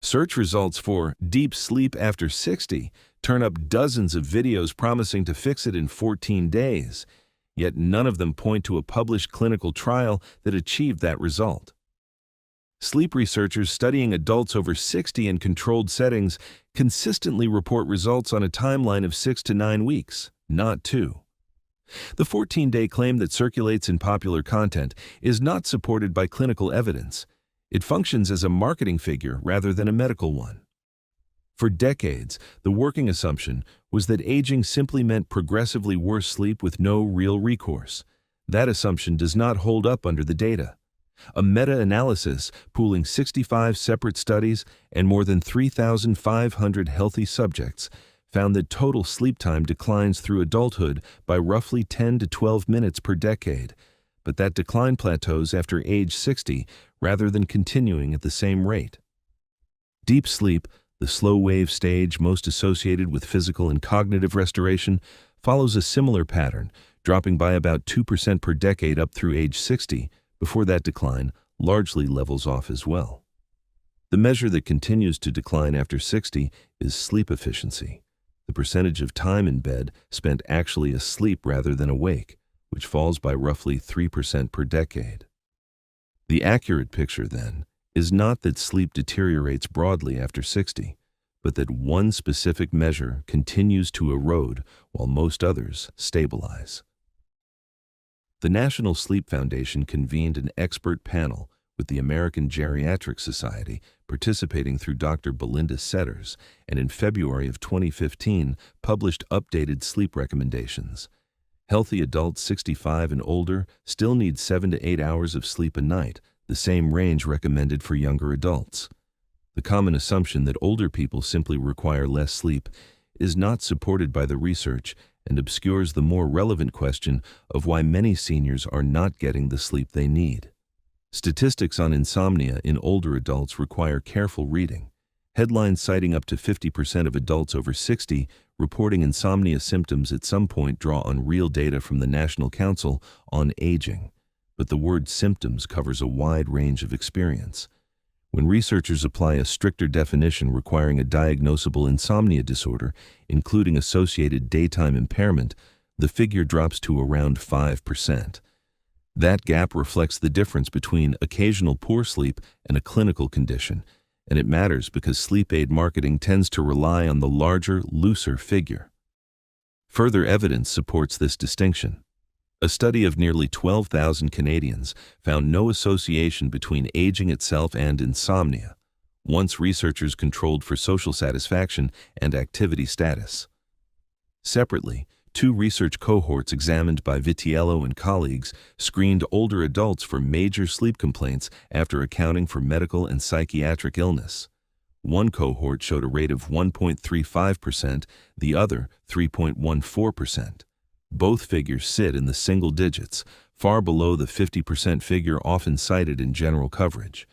Search results for deep sleep after 60 turn up dozens of videos promising to fix it in 14 days, yet none of them point to a published clinical trial that achieved that result. Sleep researchers studying adults over 60 in controlled settings consistently report results on a timeline of 6 to 9 weeks, not 2. The 14-day claim that circulates in popular content is not supported by clinical evidence. It functions as a marketing figure rather than a medical one. For decades, the working assumption was that aging simply meant progressively worse sleep with no real recourse. That assumption does not hold up under the data. A meta-analysis pooling 65 separate studies and more than 3,500 healthy subjects found that total sleep time declines through adulthood by roughly 10 to 12 minutes per decade, but that decline plateaus after age 60 rather than continuing at the same rate. Deep sleep, the slow-wave stage most associated with physical and cognitive restoration, follows a similar pattern, dropping by about 2% per decade up through age 60, before that decline largely levels off as well. The measure that continues to decline after 60 is sleep efficiency, the percentage of time in bed spent actually asleep rather than awake, which falls by roughly 3% per decade. The accurate picture, then, is not that sleep deteriorates broadly after 60, but that one specific measure continues to erode while most others stabilize. The National Sleep Foundation convened an expert panel with the American Geriatric Society, participating through Dr. Belinda Setters, and in February of 2015 published updated sleep recommendations. Healthy adults 65 and older still need 7 to 8 hours of sleep a night, the same range recommended for younger adults. The common assumption that older people simply require less sleep is not supported by the research and obscures the more relevant question of why many seniors are not getting the sleep they need. Statistics on insomnia in older adults require careful reading. Headlines citing up to 50% of adults over 60 reporting insomnia symptoms at some point draw on real data from the National Council on Aging, but the word symptoms covers a wide range of experience. When researchers apply a stricter definition requiring a diagnosable insomnia disorder, including associated daytime impairment, the figure drops to around 5%. That gap reflects the difference between occasional poor sleep and a clinical condition, and it matters because sleep aid marketing tends to rely on the larger, looser figure. Further evidence supports this distinction. A study of nearly 12,000 Canadians found no association between aging itself and insomnia, once researchers controlled for social satisfaction and activity status. Separately, 2 research cohorts examined by Vitiello and colleagues screened older adults for major sleep complaints after accounting for medical and psychiatric illness. One cohort showed a rate of 1.35%, the other 3.14%. Both figures sit in the single digits, far below the 50% figure often cited in general coverage.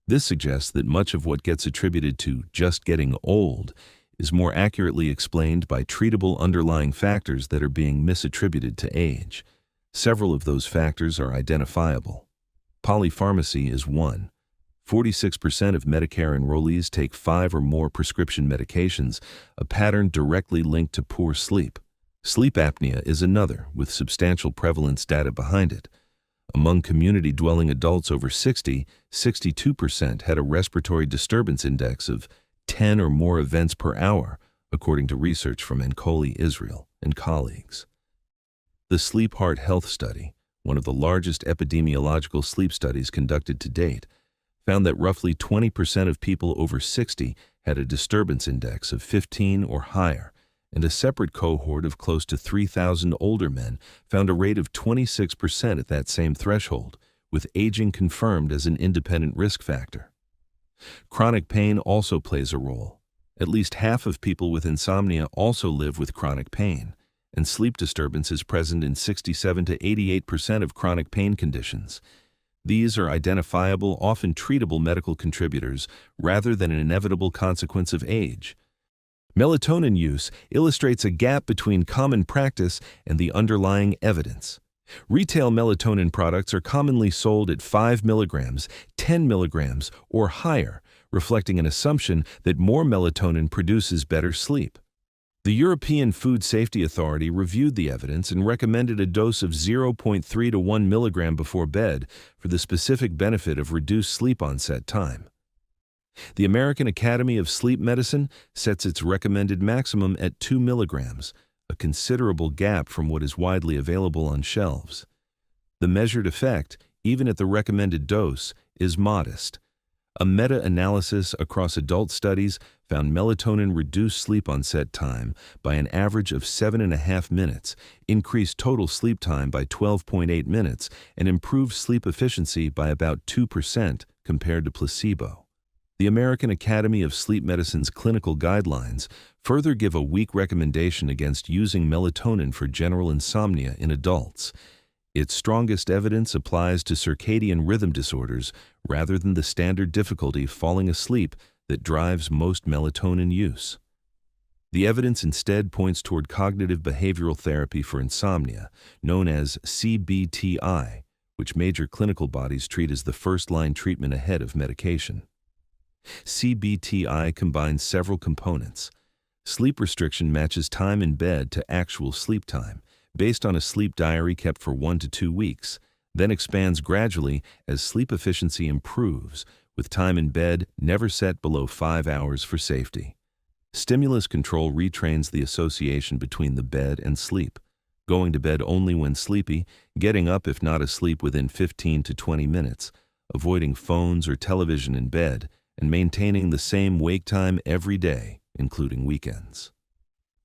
This suggests that much of what gets attributed to just getting old is more accurately explained by treatable underlying factors that are being misattributed to age. Several of those factors are identifiable. Polypharmacy is one. 46% of Medicare enrollees take 5 or more prescription medications, a pattern directly linked to poor sleep. Sleep apnea is another, with substantial prevalence data behind it. Among community-dwelling adults over 60, 62% had a respiratory disturbance index of 10 or more events per hour, according to research from Ancoli, Israel, and colleagues. The Sleep Heart Health Study, one of the largest epidemiological sleep studies conducted to date, found that roughly 20% of people over 60 had a disturbance index of 15 or higher, and a separate cohort of close to 3,000 older men found a rate of 26% at that same threshold, with aging confirmed as an independent risk factor. Chronic pain also plays a role. At least half of people with insomnia also live with chronic pain, and sleep disturbance is present in 67 to 88% of chronic pain conditions. These are identifiable, often treatable medical contributors rather than an inevitable consequence of age. Melatonin use illustrates a gap between common practice and the underlying evidence. Retail melatonin products are commonly sold at 5 milligrams, 10 milligrams, or higher, reflecting an assumption that more melatonin produces better sleep. The European Food Safety Authority reviewed the evidence and recommended a dose of 0.3 to 1 milligram before bed for the specific benefit of reduced sleep onset time. The American Academy of Sleep Medicine sets its recommended maximum at 2 milligrams, a considerable gap from what is widely available on shelves. The measured effect, even at the recommended dose, is modest. A meta-analysis across adult studies found melatonin reduced sleep onset time by an average of 7.5 minutes, increased total sleep time by 12.8 minutes, and improved sleep efficiency by about 2% compared to placebo. The American Academy of Sleep Medicine's clinical guidelines further give a weak recommendation against using melatonin for general insomnia in adults. Its strongest evidence applies to circadian rhythm disorders rather than the standard difficulty falling asleep that drives most melatonin use. The evidence instead points toward cognitive behavioral therapy for insomnia, known as CBT-I, which major clinical bodies treat as the first-line treatment ahead of medication. CBT-I combines several components. Sleep restriction matches time in bed to actual sleep time, based on a sleep diary kept for 1 to 2 weeks, then expands gradually as sleep efficiency improves, with time in bed never set below 5 hours for safety. Stimulus control retrains the association between the bed and sleep, going to bed only when sleepy, getting up if not asleep within 15 to 20 minutes, avoiding phones or television in bed, and maintaining the same wake time every day, including weekends.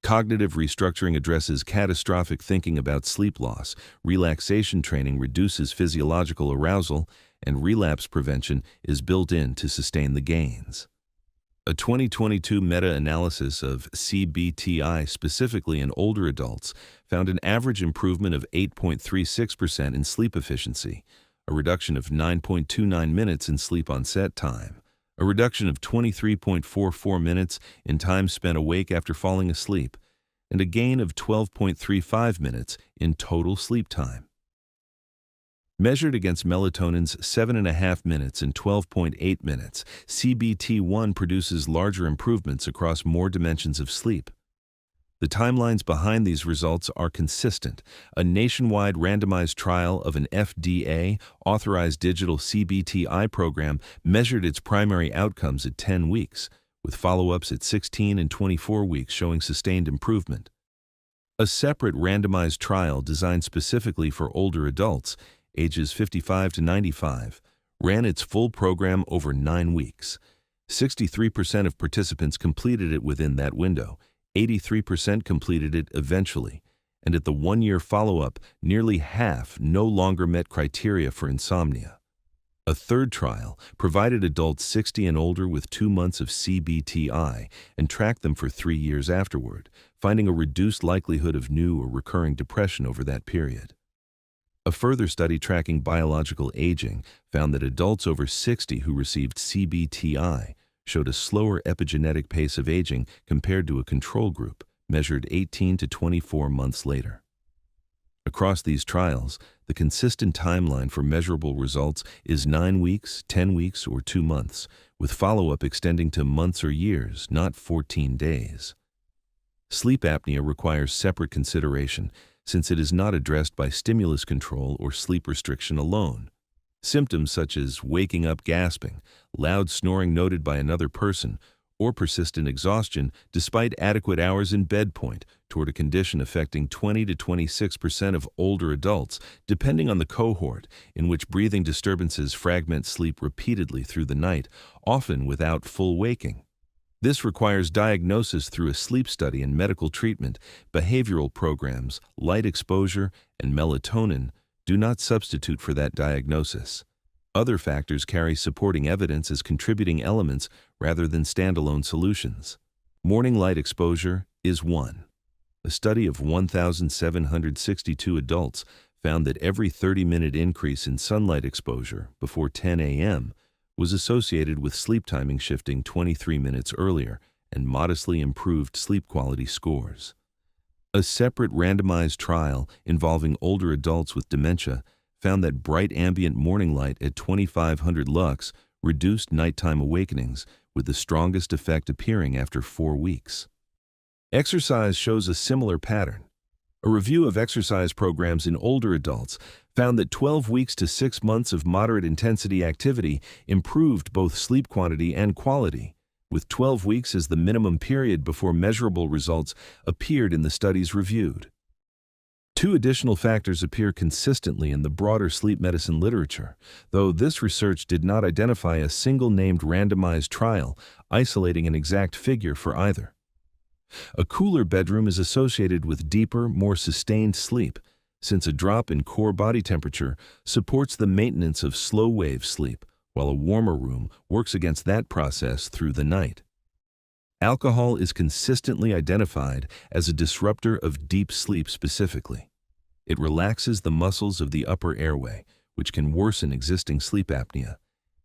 Cognitive restructuring addresses catastrophic thinking about sleep loss, relaxation training reduces physiological arousal, and relapse prevention is built in to sustain the gains. A 2022 meta-analysis of CBT-I specifically in older adults found an average improvement of 8.36% in sleep efficiency, a reduction of 9.29 minutes in sleep onset time, a reduction of 23.44 minutes in time spent awake after falling asleep, and a gain of 12.35 minutes in total sleep time. Measured against melatonin's 7.5 minutes and 12.8 minutes, CBT-I produces larger improvements across more dimensions of sleep. The timelines behind these results are consistent. A nationwide randomized trial of an FDA-authorized digital CBT-I program measured its primary outcomes at 10 weeks, with follow-ups at 16 and 24 weeks showing sustained improvement. A separate randomized trial designed specifically for older adults, ages 55 to 95, ran its full program over 9 weeks. 63% of participants completed it within that window. 83% completed it eventually, and at the 1-year follow-up, nearly half no longer met criteria for insomnia. A third trial provided adults 60 and older with 2 months of CBT-I and tracked them for 3 years afterward, finding a reduced likelihood of new or recurring depression over that period. A further study tracking biological aging found that adults over 60 who received CBT-I showed a slower epigenetic pace of aging compared to a control group, measured 18 to 24 months later. Across these trials, the consistent timeline for measurable results is 9 weeks, 10 weeks, or 2 months, with follow-up extending to months or years, not 14 days. Sleep apnea requires separate consideration, since it is not addressed by stimulus control or sleep restriction alone. Symptoms such as waking up gasping, loud snoring noted by another person, or persistent exhaustion despite adequate hours in bed point toward a condition affecting 20 to 26% of older adults, depending on the cohort, in which breathing disturbances fragment sleep repeatedly through the night, often without full waking. This requires diagnosis through a sleep study and medical treatment. Behavioral programs, light exposure, and melatonin do not substitute for that diagnosis. Other factors carry supporting evidence as contributing elements rather than standalone solutions. Morning light exposure is one. A study of 1,762 adults found that every 30-minute increase in sunlight exposure before 10 a.m. was associated with sleep timing shifting 23 minutes earlier and modestly improved sleep quality scores. A separate randomized trial involving older adults with dementia found that bright ambient morning light at 2,500 lux reduced nighttime awakenings, with the strongest effect appearing after 4 weeks. Exercise shows a similar pattern. A review of exercise programs in older adults found that 12 weeks to 6 months of moderate intensity activity improved both sleep quantity and quality, with 12 weeks as the minimum period before measurable results appeared in the studies reviewed. 2 additional factors appear consistently in the broader sleep medicine literature, though this research did not identify a single named randomized trial isolating an exact figure for either. A cooler bedroom is associated with deeper, more sustained sleep, since a drop in core body temperature supports the maintenance of slow-wave sleep, while a warmer room works against that process through the night. Alcohol is consistently identified as a disruptor of deep sleep specifically. It relaxes the muscles of the upper airway, which can worsen existing sleep apnea,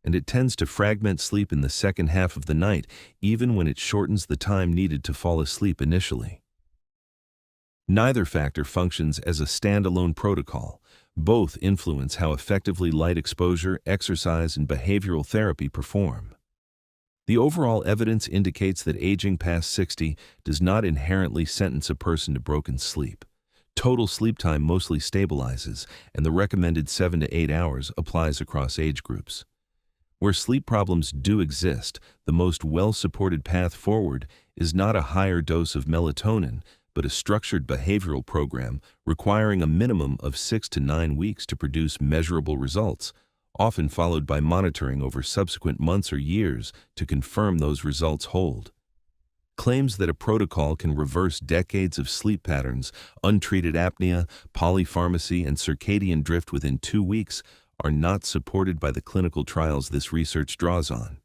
and it tends to fragment sleep in the second half of the night, even when it shortens the time needed to fall asleep initially. Neither factor functions as a standalone protocol. Both influence how effectively light exposure, exercise, and behavioral therapy perform. The overall evidence indicates that aging past 60 does not inherently sentence a person to broken sleep. Total sleep time mostly stabilizes, and the recommended 7 to 8 hours applies across age groups. Where sleep problems do exist, the most well-supported path forward is not a higher dose of melatonin, but a structured behavioral program requiring a minimum of 6 to 9 weeks to produce measurable results, often followed by monitoring over subsequent months or years to confirm those results hold. Claims that a protocol can reverse decades of sleep patterns, untreated apnea, polypharmacy, and circadian drift within 2 weeks are not supported by the clinical trials this research draws on.